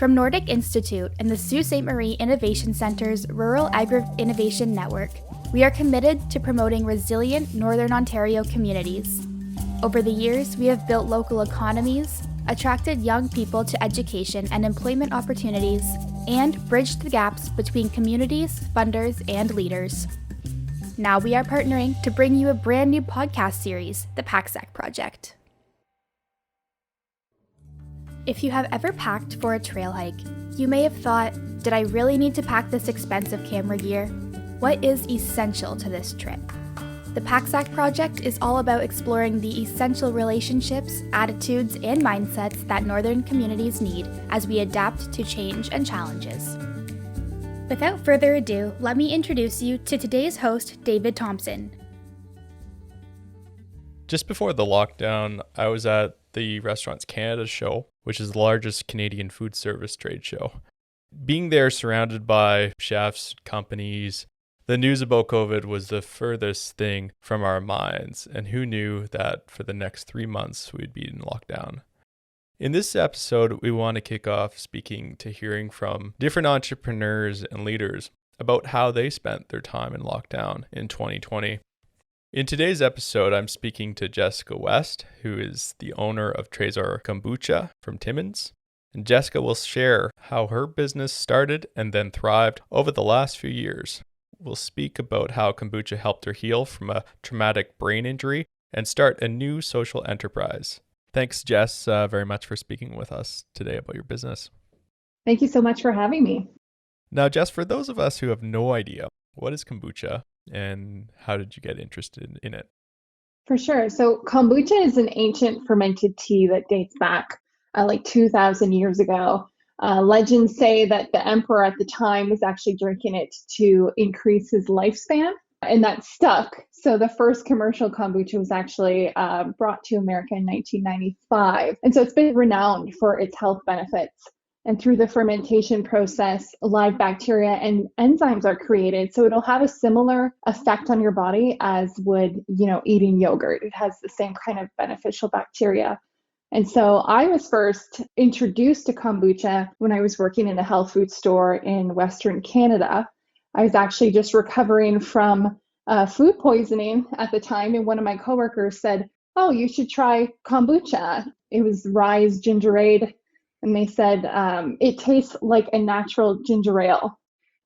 From Nordic Institute and the Sault Ste. Marie Innovation Centre's Rural Agri-Innovation Network, we are committed to promoting resilient Northern Ontario communities. Over the years, we have built local economies, attracted young people to education and employment opportunities, and bridged the gaps between communities, funders, and leaders. Now we are partnering to bring you a brand new podcast series, the Packsack Project. If you have ever packed for a trail hike, you may have thought, did I really need to pack this expensive camera gear? What is essential to this trip? The Packsack Project is all about exploring the essential relationships, attitudes, and mindsets that Northern communities need as we adapt to change and challenges. Without further ado, let me introduce you to today's host, David Thompson. Just before the lockdown, I was at the Restaurants Canada show, which is the largest Canadian food service trade show. Being there surrounded by chefs, companies, the news about COVID was the furthest thing from our minds, and who knew that for the next 3 months we'd be in lockdown. In this episode, we want to kick off hearing from different entrepreneurs and leaders about how they spent their time in lockdown in 2020. In today's episode, I'm speaking to Jessica West, who is the owner of Trésor Kombucha from Timmins. And Jessica will share how her business started and then thrived over the last few years. We'll speak about how kombucha helped her heal from a traumatic brain injury and start a new social enterprise. Thanks, Jess, very much for speaking with us today about your business. Thank you so much for having me. Now, Jess, for those of us who have no idea, what is kombucha and how did you get interested in it? For sure. So kombucha is an ancient fermented tea that dates back like 2,000 years ago. Legends say that the emperor at the time was actually drinking it to increase his lifespan, and that stuck. So the first commercial kombucha was actually brought to America in 1995. And so it's been renowned for its health benefits. And through the fermentation process, live bacteria and enzymes are created. So it'll have a similar effect on your body as would, eating yogurt. It has the same kind of beneficial bacteria. And so I was first introduced to kombucha when I was working in a health food store in Western Canada. I was actually just recovering from food poisoning at the time. And one of my coworkers said, "Oh, you should try kombucha." It was Rye's gingerade. And they said, it tastes like a natural ginger ale,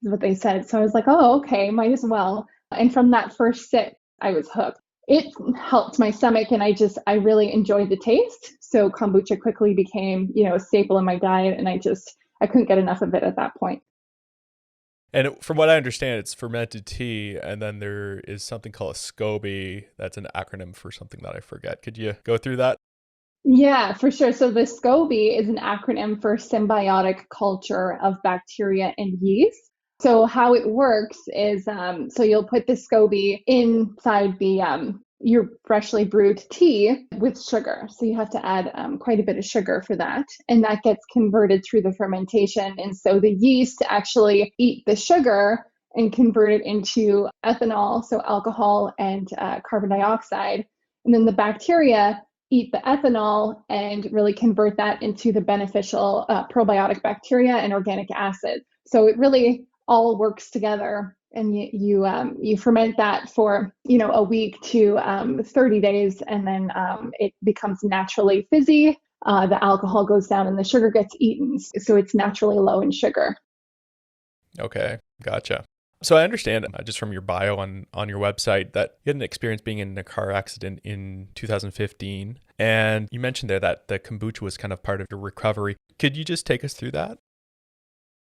is what they said. So I was like, oh, okay, might as well. And from that first sip, I was hooked. It helped my stomach, and I really enjoyed the taste. So kombucha quickly became, a staple in my diet, and I couldn't get enough of it at that point. And from what I understand, it's fermented tea, and then there is something called a Scoby. That's an acronym for something that I forget. Could you go through that? Yeah, for sure. So the Scoby is an acronym for symbiotic culture of bacteria and yeast. So how it works is, so you'll put the Scoby inside your freshly brewed tea with sugar. So you have to add quite a bit of sugar for that. And that gets converted through the fermentation. And so the yeast actually eat the sugar and convert it into ethanol, so alcohol and carbon dioxide. And then the bacteria eat the ethanol and really convert that into the beneficial probiotic bacteria and organic acid. So it really all works together, and you ferment that for a week to 30 days, and then it becomes naturally fizzy. The alcohol goes down and the sugar gets eaten, so it's naturally low in sugar. Okay, gotcha. So I understand just from your bio on your website that you had an experience being in a car accident in 2015. And you mentioned there that the kombucha was kind of part of your recovery. Could you just take us through that?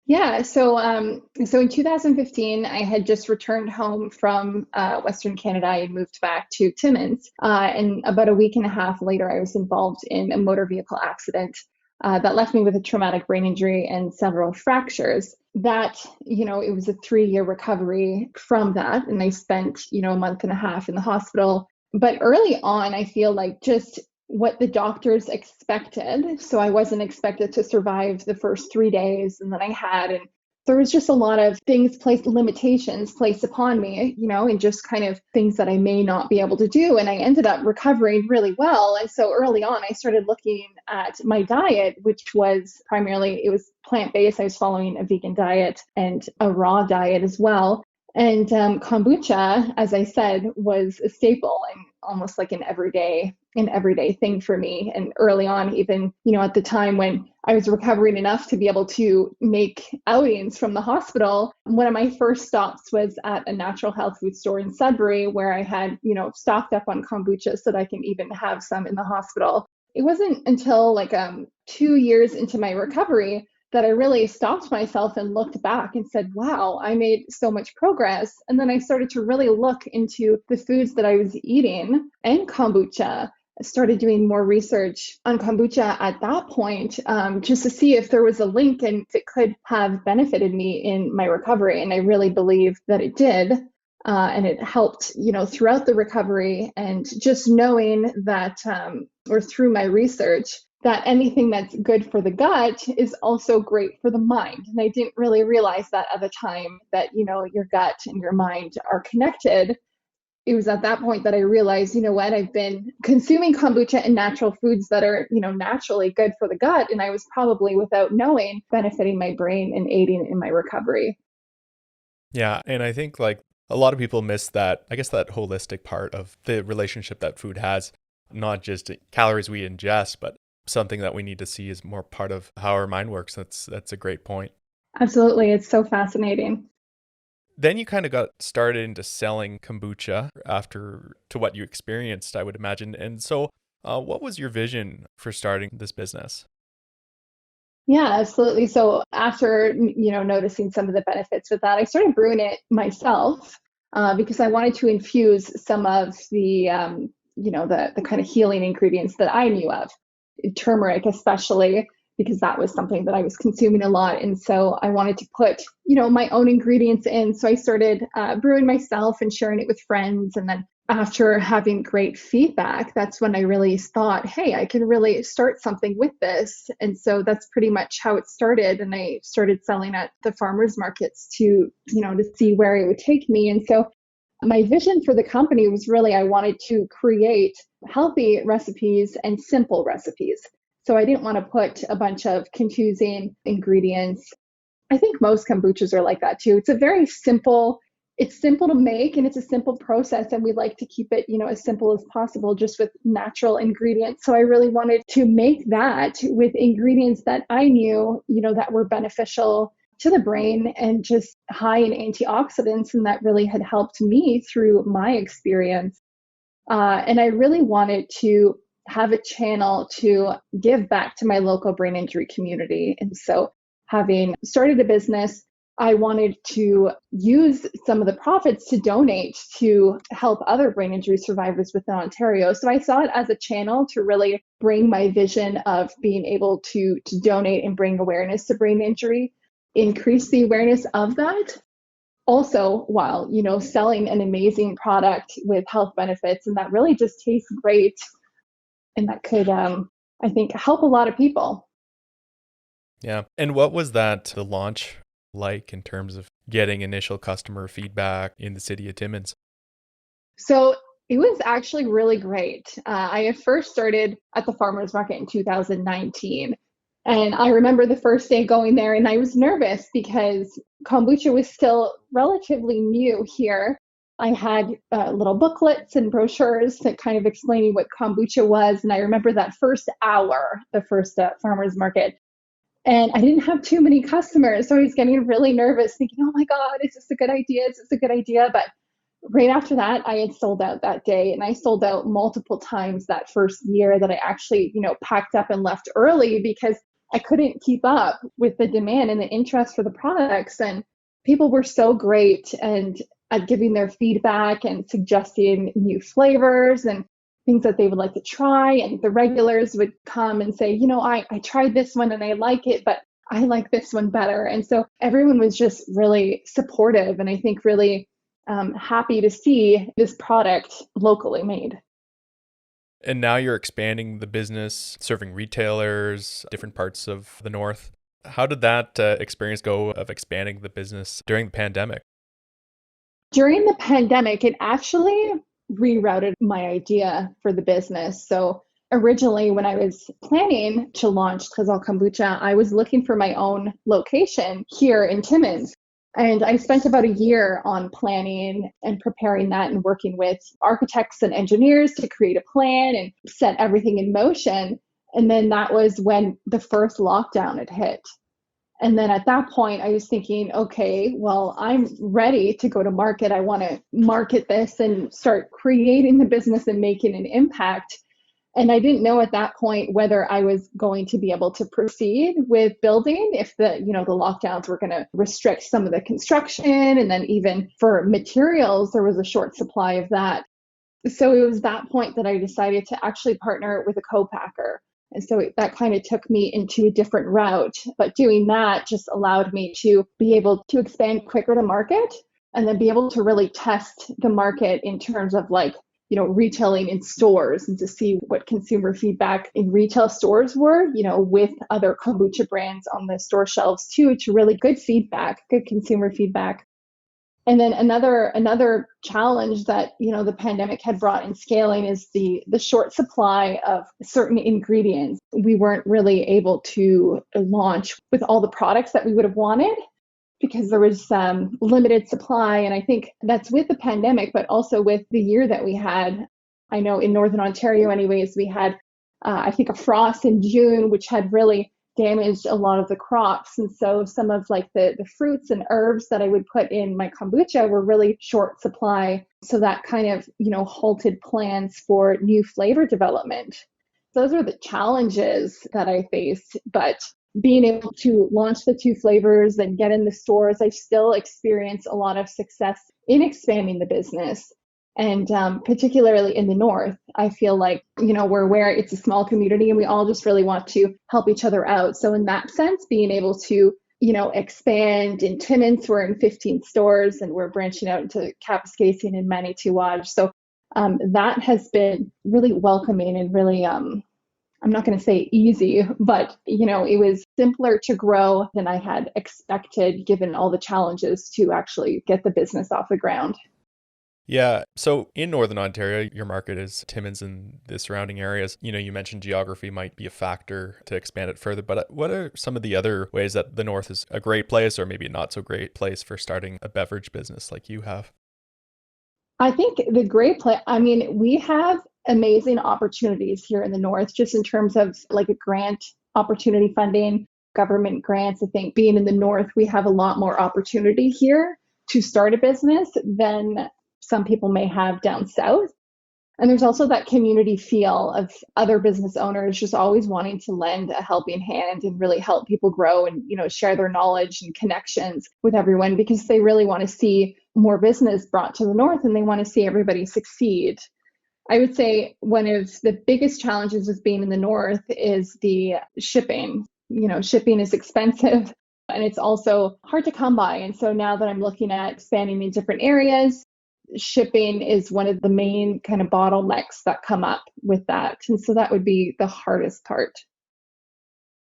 Yeah, so in 2015, I had just returned home from Western Canada. I had moved back to Timmins. And about a week and a half later, I was involved in a motor vehicle accident that left me with a traumatic brain injury and several fractures. That, it was a 3-year recovery from that. And I spent, a month and a half in the hospital. But early on, I feel like just what the doctors expected. So I wasn't expected to survive the first 3 days, and then I had. And there was just a lot of limitations placed upon me, and just kind of things that I may not be able to do. And I ended up recovering really well. And so early on, I started looking at my diet, which was primarily, it was plant-based. I was following a vegan diet and a raw diet as well. And kombucha, as I said, was a staple and almost like an everyday thing for me. And early on, even, at the time when I was recovering enough to be able to make outings from the hospital, one of my first stops was at a natural health food store in Sudbury, where I had, stocked up on kombucha so that I can even have some in the hospital. It wasn't until like 2 years into my recovery that I really stopped myself and looked back and said, wow, I made so much progress. And then I started to really look into the foods that I was eating and kombucha. I started doing more research on kombucha at that point, just to see if there was a link and if it could have benefited me in my recovery. And I really believe that it did. And it helped, throughout the recovery, and just knowing that, or through my research, that anything that's good for the gut is also great for the mind. And I didn't really realize that at the time, that, your gut and your mind are connected. It was at that point that I realized, I've been consuming kombucha and natural foods that are, naturally good for the gut. And I was probably, without knowing, benefiting my brain and aiding in my recovery. Yeah. And I think like a lot of people miss that, I guess, that holistic part of the relationship that food has, not just calories we ingest, but something that we need to see as more part of how our mind works. That's a great point. Absolutely. It's so fascinating. Then you kind of got started into selling kombucha after to what you experienced, I would imagine. And so what was your vision for starting this business? Yeah, absolutely. So after, noticing some of the benefits with that, I started brewing it myself because I wanted to infuse some of the kind of healing ingredients that I knew of, turmeric especially, because that was something that I was consuming a lot. And so I wanted to put, my own ingredients in. So I started brewing myself and sharing it with friends. And then after having great feedback, that's when I really thought, hey, I can really start something with this. And so that's pretty much how it started. And I started selling at the farmers markets to see where it would take me. And so my vision for the company was really, I wanted to create healthy recipes and simple recipes. So I didn't want to put a bunch of confusing ingredients. I think most kombuchas are like that too. It's simple to make, and it's a simple process, and we like to keep it, as simple as possible, just with natural ingredients. So I really wanted to make that with ingredients that I knew, that were beneficial to the brain and just high in antioxidants, and that really had helped me through my experience. And I really wanted to have a channel to give back to my local brain injury community. And so, having started a business, I wanted to use some of the profits to donate to help other brain injury survivors within Ontario. So I saw it as a channel to really bring my vision of being able to donate and bring awareness to brain injury, increase the awareness of that. Also, while, selling an amazing product with health benefits, and that really just tastes great, and that could, I think, help a lot of people. Yeah. And what was the launch like in terms of getting initial customer feedback in the city of Timmins? So it was actually really great. I had first started at the farmers market in 2019. And I remember the first day going there, and I was nervous because kombucha was still relatively new here. I had little booklets and brochures that kind of explaining what kombucha was. And I remember that first hour, the first farmers market, and I didn't have too many customers. So I was getting really nervous, thinking, oh my God, is this a good idea? Is this a good idea? But right after that, I had sold out that day, and I sold out multiple times that first year that I actually, packed up and left early because I couldn't keep up with the demand and the interest for the products. And people were so great and at giving their feedback and suggesting new flavors and things that they would like to try. And the regulars would come and say, I tried this one and I like it, but I like this one better. And so everyone was just really supportive, and I think really happy to see this product locally made. And now you're expanding the business, serving retailers, different parts of the north. How did that experience go of expanding the business during the pandemic? During the pandemic, it actually rerouted my idea for the business. So originally, when I was planning to launch Trésor Kombucha, I was looking for my own location here in Timmins. And I spent about a year on planning and preparing that and working with architects and engineers to create a plan and set everything in motion. And then that was when the first lockdown had hit. And then at that point, I was thinking, okay, well, I'm ready to go to market. I want to market this and start creating the business and making an impact. And I didn't know at that point whether I was going to be able to proceed with building if the lockdowns were going to restrict some of the construction. And then even for materials, there was a short supply of that. So it was that point that I decided to actually partner with a co-packer. And so that kind of took me into a different route. But doing that just allowed me to be able to expand quicker to market and then be able to really test the market in terms of retailing in stores and to see what consumer feedback in retail stores were, with other kombucha brands on the store shelves too, to really good feedback, good consumer feedback. And then another challenge that the pandemic had brought in scaling is the short supply of certain ingredients. We weren't really able to launch with all the products that we would have wanted because there was limited supply. And I think that's with the pandemic, but also with the year that we had. I know in Northern Ontario, anyways, we had I think a frost in June, which had really damaged a lot of the crops. And so some of the fruits and herbs that I would put in my kombucha were really short supply. So that kind of, halted plans for new flavor development. Those are the challenges that I faced. But being able to launch the two flavors and get in the stores, I still experience a lot of success in expanding the business. And particularly in the North, I feel like, we're where it's a small community and we all just really want to help each other out. So in that sense, being able to, expand in Timmins, we're in 15 stores and we're branching out into Kapuskasing and Manitouwadge. So that has been really welcoming and really, I'm not going to say easy, but, it was simpler to grow than I had expected, given all the challenges to actually get the business off the ground. Yeah. So in Northern Ontario, your market is Timmins and the surrounding areas. You mentioned geography might be a factor to expand it further, but what are some of the other ways that the North is a great place or maybe a not so great place for starting a beverage business like you have? I think the great place, we have amazing opportunities here in the North, just in terms of a grant opportunity funding, government grants. I think being in the North, we have a lot more opportunity here to start a business than some people may have down south. And there's also that community feel of other business owners just always wanting to lend a helping hand and really help people grow and, share their knowledge and connections with everyone because they really want to see more business brought to the North and they want to see everybody succeed. I would say one of the biggest challenges with being in the North is the shipping. Shipping is expensive and it's also hard to come by. And so now that I'm looking at expanding in different areas, shipping is one of the main kind of bottlenecks that come up with that. And so that would be the hardest part.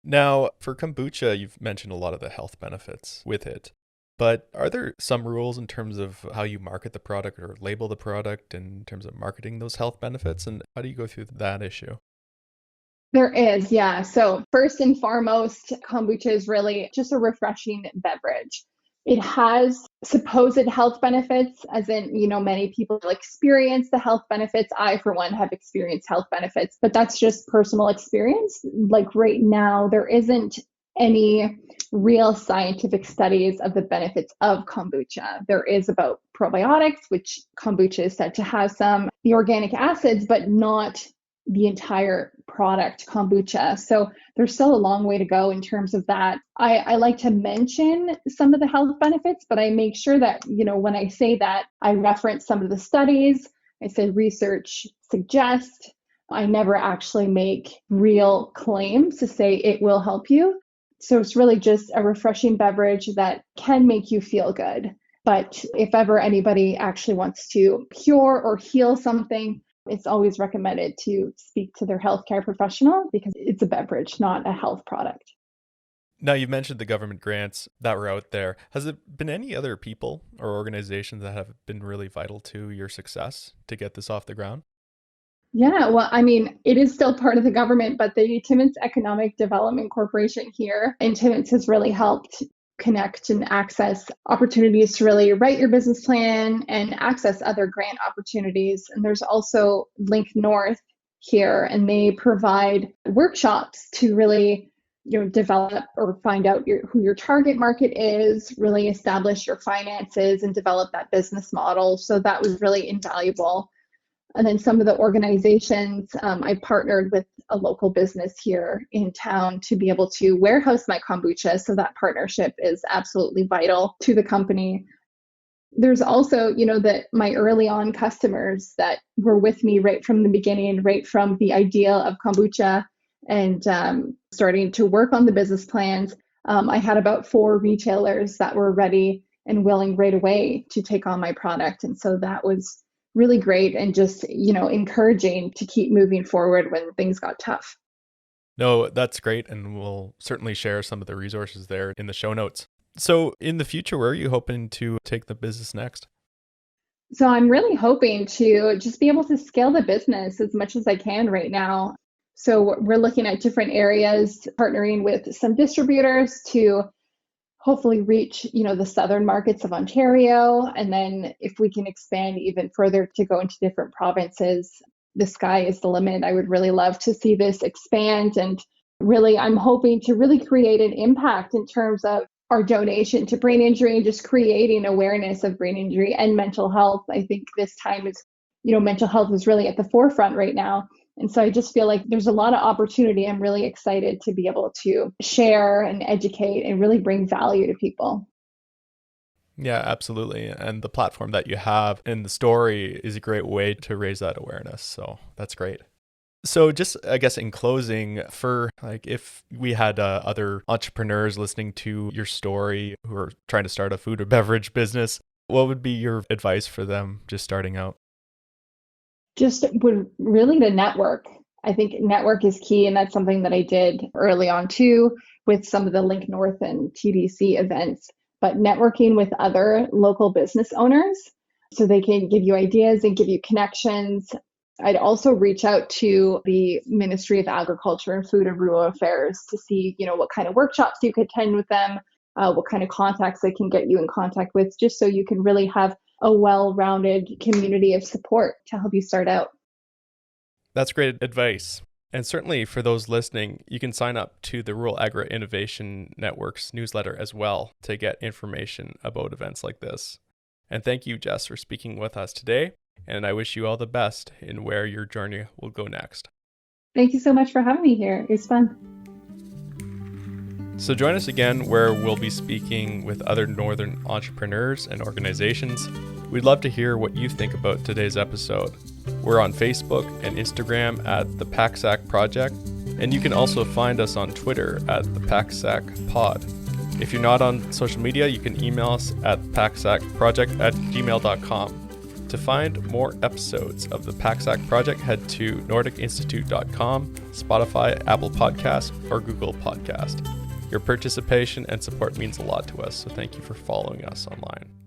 Now, for kombucha, you've mentioned a lot of the health benefits with it, but are there some rules in terms of how you market the product or label the product in terms of marketing those health benefits? And how do you go through that issue? There is, yeah. So first and foremost, kombucha is really just a refreshing beverage. It has supposed health benefits, as in, many people experience the health benefits. I, for one, have experienced health benefits, but that's just personal experience. Like right now, there isn't any real scientific studies of the benefits of kombucha. There is about probiotics, which kombucha is said to have some, the organic acids, but not the entire product kombucha. So there's still a long way to go in terms of that. I like to mention some of the health benefits, but I make sure that, when I say that, I reference some of the studies. I say research suggests. I never actually make real claims to say it will help you. So it's really just a refreshing beverage that can make you feel good. But if ever anybody actually wants to cure or heal something, it's always recommended to speak to their healthcare professional because it's a beverage, not a health product. Now, you mentioned the government grants that were out there. Has there been any other people or organizations that have been really vital to your success to get this off the ground? Yeah, well, I mean, it is still part of the government, but the Timmins Economic Development Corporation here in Timmins has really helped connect and access opportunities to really write your business plan and access other grant opportunities. And there's also Link North here, and they provide workshops to really develop or find out who your target market is, really establish your finances and develop that business model. So that was really invaluable. And then some of the organizations, I partnered with a local business here in town to be able to warehouse my kombucha. So that partnership is absolutely vital to the company. There's also, my early on customers that were with me right from the beginning, right from the idea of kombucha and starting to work on the business plans. I had about 4 retailers that were ready and willing right away to take on my product. And so that was really great and just, encouraging to keep moving forward when things got tough. No, that's great. And we'll certainly share some of the resources there in the show notes. So in the future, where are you hoping to take the business next? So I'm really hoping to just be able to scale the business as much as I can right now. So we're looking at different areas, partnering with some distributors to hopefully reach, the southern markets of Ontario. And then if we can expand even further to go into different provinces, the sky is the limit. I would really love to see this expand. And really, I'm hoping to really create an impact in terms of our donation to brain injury and just creating awareness of brain injury and mental health. I think this time is, mental health is really at the forefront right now. And so I just feel like there's a lot of opportunity. I'm really excited to be able to share and educate and really bring value to people. Yeah, absolutely. And the platform that you have in the story is a great way to raise that awareness. So that's great. So just, I guess, in closing, for if we had other entrepreneurs listening to your story who are trying to start a food or beverage business, what would be your advice for them just starting out? Just would really to network. I think network is key. And that's something that I did early on too with some of the Link North and TDC events, but networking with other local business owners so they can give you ideas and give you connections. I'd also reach out to the Ministry of Agriculture and Food and Rural Affairs to see, what kind of workshops you could attend with them, what kind of contacts they can get you in contact with, just so you can really have a well-rounded community of support to help you start out. That's great advice. And certainly for those listening, you can sign up to the Rural Agri Innovation Network's newsletter as well to get information about events like this. And thank you, Jess, for speaking with us today. And I wish you all the best in where your journey will go next. Thank you so much for having me here. It was fun. So join us again where we'll be speaking with other Northern entrepreneurs and organizations. We'd love to hear what you think about today's episode. We're on Facebook and Instagram at the Packsack Project, and you can also find us on Twitter at the Packsack Pod. If you're not on social media, you can email us at packsackproject@gmail.com. To find more episodes of the Packsack Project, head to nordicinstitute.com, Spotify, Apple Podcasts, or Google Podcast. Your participation and support means a lot to us, so thank you for following us online.